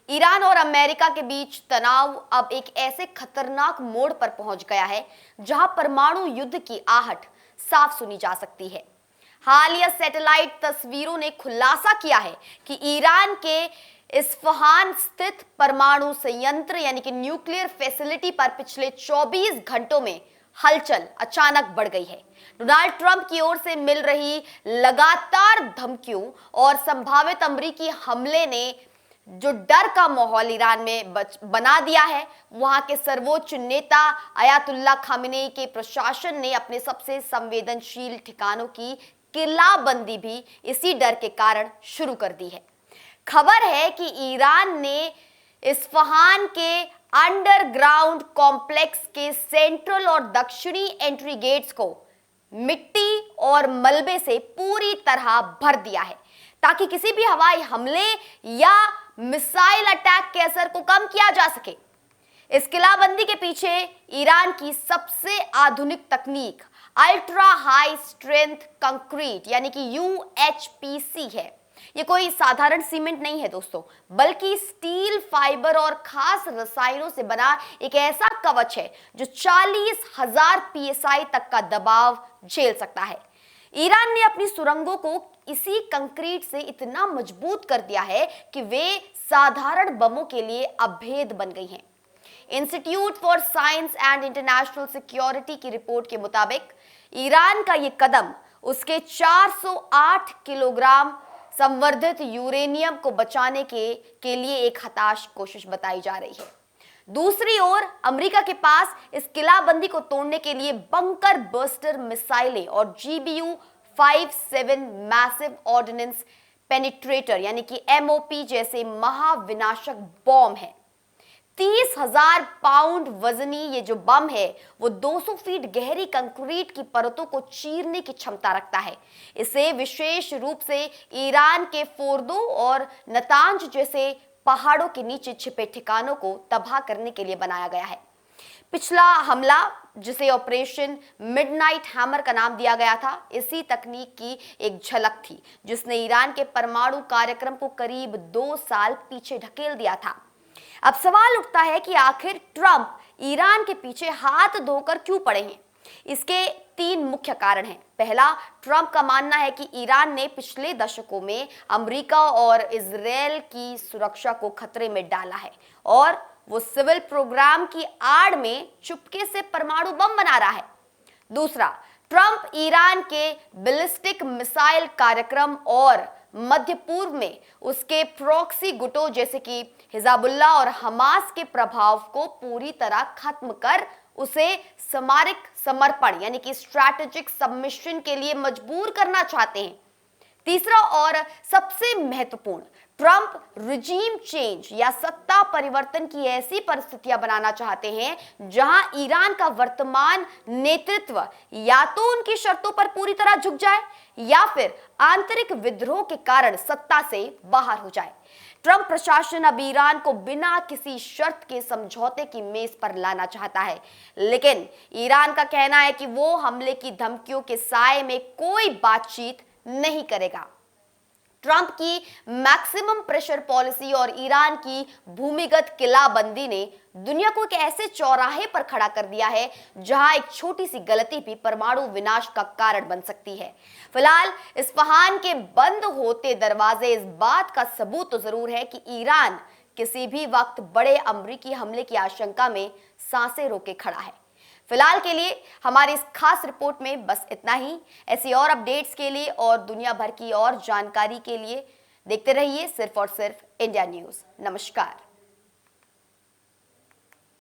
Iran और America के बीच तनाव अब एक ऐसे खतरनाक मोड़ पर पहुंच गया है जहां परमाणु युद्ध की आहट साफ सुनी जा सकती है। हालिया सैटेलाइट तस्वीरों ने खुलासा किया है कि ईरान के इस्फहान स्थित परमाणु संयंत्र यानी कि न्यूक्लियर फैसिलिटी पर पिछले 24 घंटों में हलचल अचानक बढ़ गई है। डोनाल्ड ट्रंप की ओर से मिल रही लगातार धमकियों और संभावित अमेरिकी हमले ने जो डर का माहौल ईरान में बना दिया है, वहां के सर्वोच्च नेता अयातुल्ला खामेनेई के प्रशासन ने अपने सबसे संवेदनशील ठिकानों की किलाबंदी भी इसी डर के कारण शुरू कर दी है। खबर है कि ईरान ने इस्फहान के अंडरग्राउंड कॉम्प्लेक्स के सेंट्रल और दक्षिणी एंट्री गेट्स को मिट्टी और मलबे से पूरी तरह भर दिया है ताकि किसी भी हवाई हमले या मिसाइल अटैक के असर को कम किया जा सके। इस किलाबंदी के पीछे ईरान की सबसे आधुनिक तकनीक अल्ट्रा हाई स्ट्रेंथ कंक्रीट यानी कि UHPC है। ये कोई साधारण सीमेंट नहीं है दोस्तों, बल्कि स्टील, फाइबर और खास रसायनों से बना एक ऐसा कवच है जो 40,000 PSI तक का दबाव झेल सकता है। ईरान ने अपनी सुरंगों को इसी कंक्रीट से इतना मजबूत कर दिया है कि वे साधारण बमों के लिए अभेद बन गई हैं। Institute for science and international security की रिपोर्ट के मुताबिक ईरान का यह कदम उसके 408 किलोग्राम संवर्धित यूरेनियम को बचाने के लिए एक हताश कोशिश बताई जा रही है। दूसरी ओर अमेरिका के पास इस किलाबंदी को तोड़ने के लिए बंकर बस्टर मिसाइलें और GBU-57 मैसिव ऑर्डिनेंस पेनिट्रेटर यानी कि MOP जैसे महाविनाशक बॉम्ब है। 30,000 पाउंड वजनी ये जो बम है वो 200 फीट गहरी कंक्रीट की परतों को चीरने की क्षमता रखता है। इसे विशेष रूप से ईरान के फोर्दो और नतांज जैसे पहाड़ों के नीचे छिपे ठिकानों को तबाह करने के लिए बनाया गया है। पिछला हमला, जिसे ऑपरेशन मिडनाइट हैमर का नाम दिया गया था, इसी तकनीक की एक झलक थी जिसने ईरान के परमाणु कार्यक्रम को करीब 2 साल पीछे ढकेल दिया था। अब सवाल उठता है कि आखिर ट्रंप ईरान के पीछे हाथ धोकर क्यों पड़े हैं। इसके 3 मुख्य कारण हैं। पहला, ट्रंप का मानना है कि ईरान ने पिछले दशकों में अमेरिका और इजरायल की सुरक्षा को खतरे में डाला है और वो सिविल प्रोग्राम की आड़ में चुपके से परमाणु बम बना रहा है। दूसरा, ट्रंप ईरान के बैलिस्टिक मिसाइल कार्यक्रम और मध्य पूर्व में उसके प्रॉक्सी गुटों जैसे कि हिजबुल्लाह और हमास के प्रभाव को पूरी तरह खत्म कर उसे सामरिक समर्पण यानी कि स्ट्रैटेजिक सबमिशन के लिए मजबूर करना चाहते हैं। तीसरा और सबसे महत्वपूर्ण, ट्रंप रिजीम चेंज या सत्ता परिवर्तन की ऐसी परिस्थितियां बनाना चाहते हैं जहां ईरान का वर्तमान नेतृत्व या तो उनकी शर्तों पर पूरी तरह झुक जाए या फिर आंतरिक विद्रोह के कारण सत्ता से बाहर हो जाए। ट्रंप प्रशासन अब ईरान को बिना किसी शर्त के समझौते की मेज पर लाना चाहता है, लेकिन ईरान का कहना है कि वो हमले की धमकियों के साए में कोई बातचीत नहीं करेगा। ट्रंप की मैक्सिमम प्रेशर पॉलिसी और ईरान की भूमिगत किलाबंदी ने दुनिया को एक ऐसे चौराहे पर खड़ा कर दिया है जहां एक छोटी सी गलती भी परमाणु विनाश का कारण बन सकती है। फिलहाल इस्फहान के बंद होते दरवाजे इस बात का सबूत तो जरूर है कि ईरान किसी भी वक्त बड़े अमेरिकी हमले की आशंका में सांसें रोके खड़ा है। फिलहाल के लिए हमारी इस खास रिपोर्ट में बस इतना ही। ऐसी और अपडेट्स के लिए और दुनिया भर की और जानकारी के लिए देखते रहिए सिर्फ और सिर्फ इंडिया न्यूज़। नमस्कार।